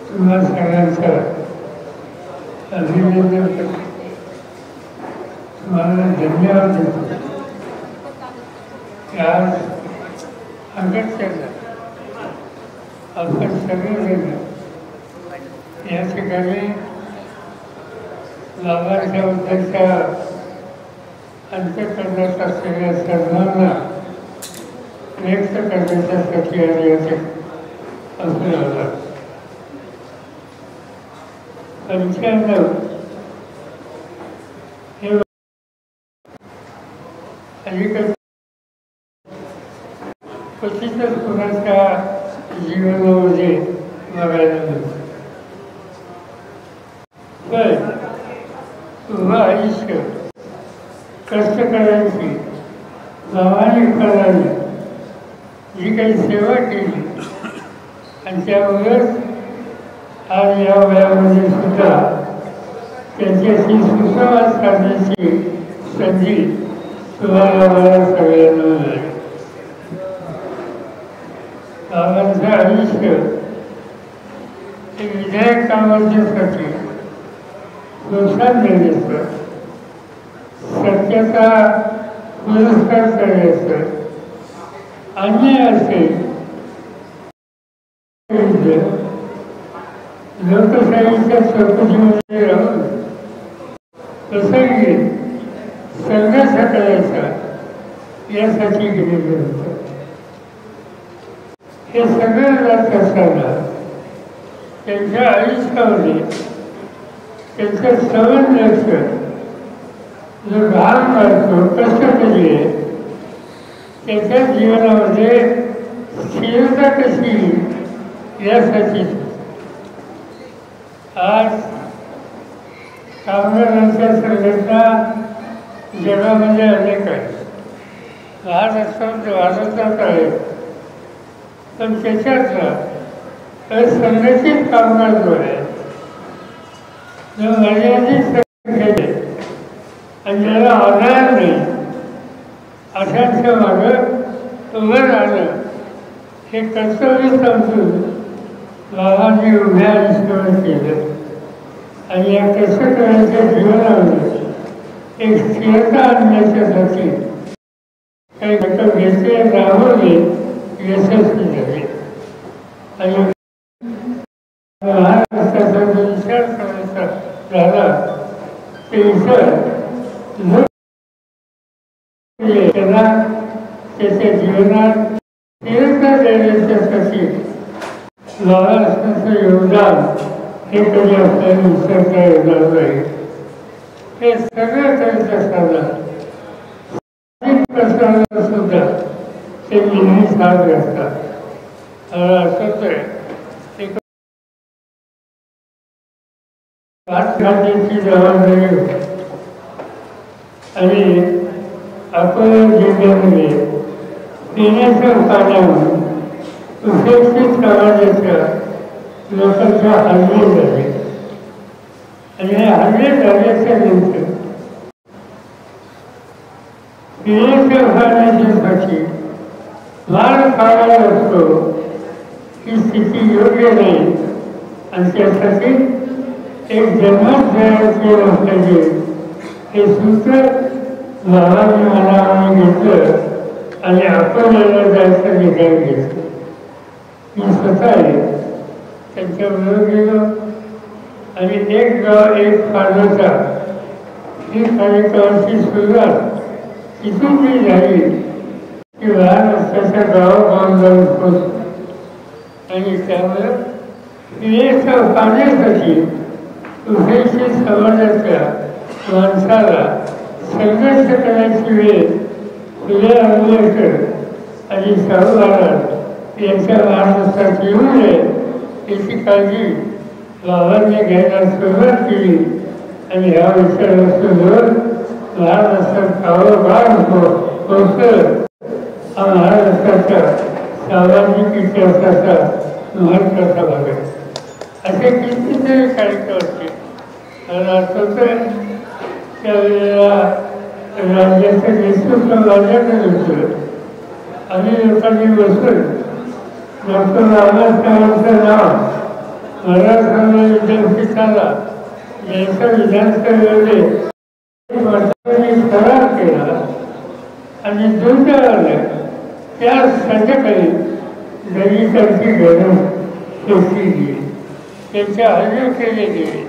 तुम्हा सगळ्यांचं अभिनंदन करतो, तुम्हाला धन्यवाद देतो की आज अगत्याला आपण सगळेजण या ठिकाणी बाबासाहेबांच्या अंत्यकरणात असलेल्या सर्वांना व्यक्त करण्यासाठी आणि असं आला. 95 हे अलीकडे क्वचितच कुणाच्या जीवनामध्ये बघायला मिळतं. पण उभं आयुष्य कष्ट करायची प्रामाणिकपणाने जी काही सेवा केली आणि त्यामुळेच आज या वयामध्ये सुद्धा त्यांच्याशी सुसंवाद साधण्याची संधी तुम्हाला मला सगळ्यांना मिळाली. बाबांचं आयुष्य हे विधायक कामाच्यासाठी प्रोत्साहन देण्याचं, सत्याचा पुरस्कार करण्याचं, अन्याय असेल लोकशाहीच्या चौकशीमध्ये राहून प्रसंगी संघर्ष करायचा यासाठी गेलेलं होतं. हे सगळं जात असताना त्यांच्या आयुष्यामध्ये त्यांचं सवन लक्ष जो घाम मारतो, कष्ट केली आहे, त्याच्या जीवनामध्ये स्थिरता कशी यासाठी आज कामगारांच्या संघटना जगामध्ये अनेक आहेत. भारतात आहेत, पण त्याच्यातला असंघटित कामगार जो आहे, जो मर्यादित संख्येने आणि ज्याला आधार नाही अशांच्या मागं उभं राहणं हे कर्तव्य समजून बाबांनी उभ्या आयुष्यावर केलं. आणि या कष्टकऱ्यांच्या जीवनामध्ये एक स्थिरता आणण्याच्यासाठी काही घटक घेतले, राबवले, यशस्वी झाले. आणि महाराष्ट्राचा जो विचार करायचा झाला ते विचार त्यांना त्याच्या जीवनात स्थिरता देण्याच्यासाठी महाराष्ट्राचं योगदान हे कधी आपल्याला विसरता येणार नाही. हे सगळं करत असताना प्रश्नाला सुद्धा ते नेहमी साथ असतात. असंच आहे, एक घातल्याची जबाबदारी होती. आणि अकोला जिल्ह्यामध्ये पिण्याच्या पाण्यावर सुशिक्षित समाजाच्या लोकांच्या हल्ले झाले. आणि हे हल्ले झाल्याच्या नंतर पिण्याच्या पाण्याच्यासाठी मार खावा असतो ही स्थिती योग्य नाही. आणि त्यासाठी एक जन्मच तयार केलं पाहिजे हे सूत्र बाबांनी मनामध्ये घेतलं आणि अकोल्याला जायचं निर्णय घेतलं. मी स्वतः आहे त्यांच्याबरोबर गेलो आणि एक गाव एक पाण्याचा ही कार्यक्रमाची सुरुवात तिथून जी झाली की महाराष्ट्राच्या गावागावांना पोचतो. आणि त्यामुळे पिण्याच्या पाण्यासाठी उभयशी समाजाच्या माणसाला संघर्ष करायची वेळ फुले आंबेडकर आणि शाहू महाराज यांच्या महाराष्ट्रात येऊ नये याची काळजी बाबांनी घ्यायला सुरुवात केली. आणि ह्या विचारासोबत महाराष्ट्रात गावोगाव पोचलं. हा महाराष्ट्राच्या सामाजिक इतिहासाचा महत्त्वाचा भाग आहे. असे कितीतरी कार्यक्रम असते. मला आठवतं त्यावेळेला राज्याचं नेतृत्व माझ्याकडे होतं. आणि लोकांनी बसून डॉक्टर बाबासाहेबांचं नाव मराठवाडा विद्यापीठाला याचं विधानसभेमध्ये करार केला आणि दुर्दैवानं त्या संध्याकाळी दलितांची गरज शोषली गेली, त्यांच्या हल्ले केले गेले.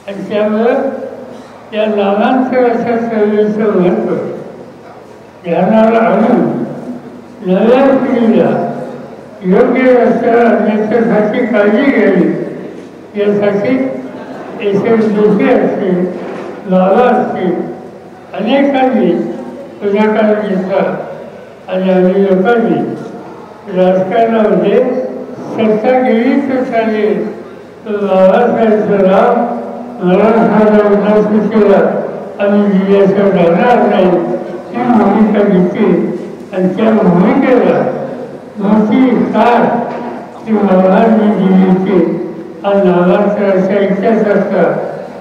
आणि त्यामुळं या नामांतराच्या चळवळीचं महत्त्व ध्यानाला आणून नव्या पिढीला योग्य रस्त्यावर आणण्यासाठी काळजी घ्यावी यासाठी SMDC असतील, बाबा असतील, अनेकांनी पुढाकार घेतला. आणि आम्ही लोकांनी राजकारणामध्ये सत्ता गेली तर चालेल, तर बाबासाहेबांचं नाव मराठवाडा विकासला आम्ही दिल्याचं राहणार नाही ही भूमिका घेतली. आणि त्या भूमिकेला मोठी साथ ती बाबांनी दिली होती. आणि नामांतराच्या इतिहासाचा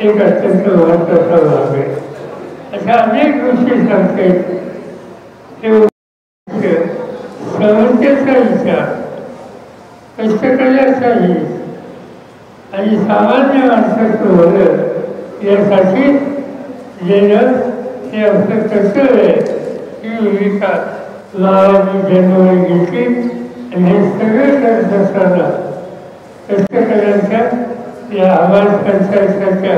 एक अत्यंत महत्त्वाचा भाग आहे. अशा अनेक गोष्टी सांगते. समस्येचा विचार, कष्टकऱ्याचाही आणि सामान्य माणसाचं भलं यासाठी देणं हे आपलं कर्तव्य आहे. ही भूमिका बाबांनी जन्मभर घेतली. आणि हे सगळे करत असताना कष्टकऱ्यांच्या या आवाज पंचायताच्या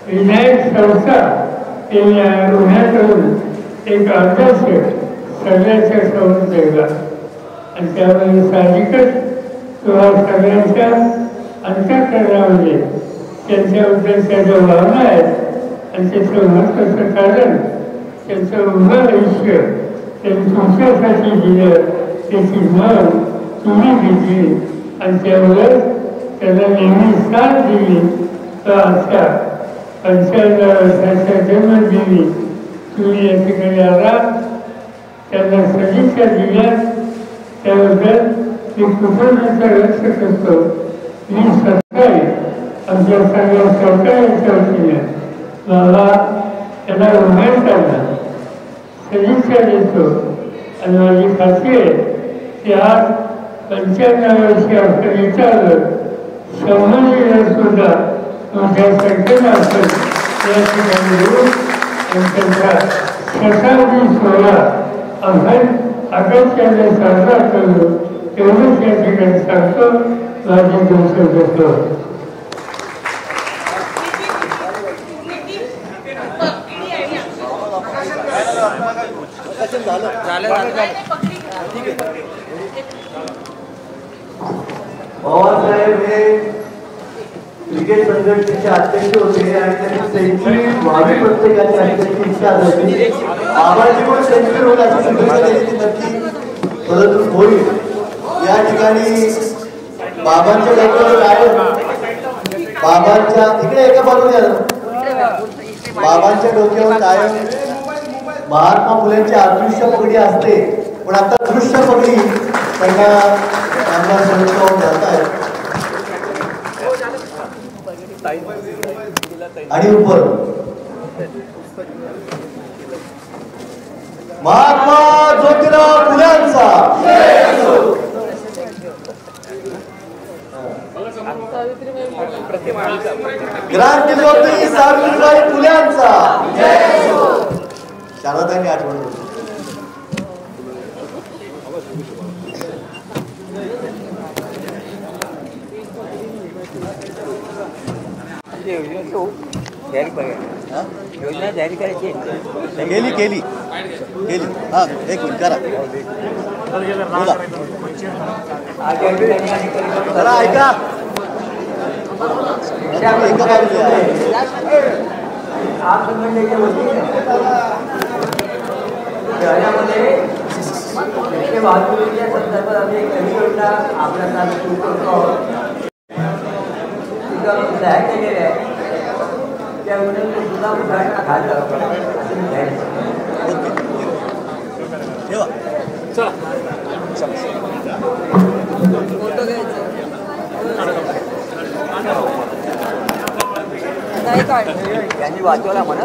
विनायक संस्था यांनी उन्हाळ्यातून एक आदर्श सगळ्याच्या समोर ठेवला. आणि त्यामध्ये साहजिकच तुम्हाला सगळ्यांच्या अंतःकरणामध्ये त्यांच्याबद्दलच्या ज्या भावना आहेत आणि त्याचं महत्त्वाचं कारण त्यांचं उभं आयुष्य त्यांनी तुमच्यासाठी दिलं, त्याची नोंद तुम्ही घेतली. आणि त्यामुळे त्याला नेहमी साथ दिली. तर अशा 55 वर्षाच्या जन्मदिनी तुम्ही या ठिकाणी आला, त्यांना सदिच्छा दिल्या, त्याबद्दल मी कृतज्ञता व्यक्त करतो. मी सकाळी आमच्या सगळ्या सरकारच्या वतीने मला त्यांना उमेदवारांना सदिच्छा देतो. आणि माझी खात्री आहे की आज 95 वर्षी आपण विचारलं 100 सुद्धा मोठ्या संख्येनं असेल या ठिकाणी येऊन आणि त्यांचा शताब्दी सोहळा आपण आकाशाने साजरा करू एवढंच या ठिकाणी सांगतो. माझे दिवस घेतो. पवारसाहेब हे क्रिकेट संघटनेचे अध्यक्ष होते आणि त्यांनी त्यांची भावी प्रत्येकाची अध्यक्षाची इच्छा होती. बाबांची पण सेंचुरी होईल अशी शुभेच्छा द्यायची नक्की, परंतु होईल. या ठिकाणी बाबांच्या डोक्यावर काय, बाबांच्या इकडे एका बाजूने बाबांच्या डोक्यावर कायम महात्मा फुलेंची अदृश्य पगडी असते, पण आता दृश्य पगडी त्यांना आणि ऊपर महात्मा ज्योतिराव फुल्यांचा, क्रांतिज्योती सावित्रीबाई फुल्यांचा. शारदांनी आठवण योजना जारी करायची केली केली केली. हा एक मिनिट करा, जरा ऐका. संघटनेच्या वतीने शहरामध्ये वाहतुकीच्या संदर्भात आम्ही एक नवी योजना आपल्याला सुरू करतो. जाहीर केलेले आहे त्यामुळे सुद्धा उदाहरण झालं असं मी जाहीर त्यांनी वाचवला म्हणा.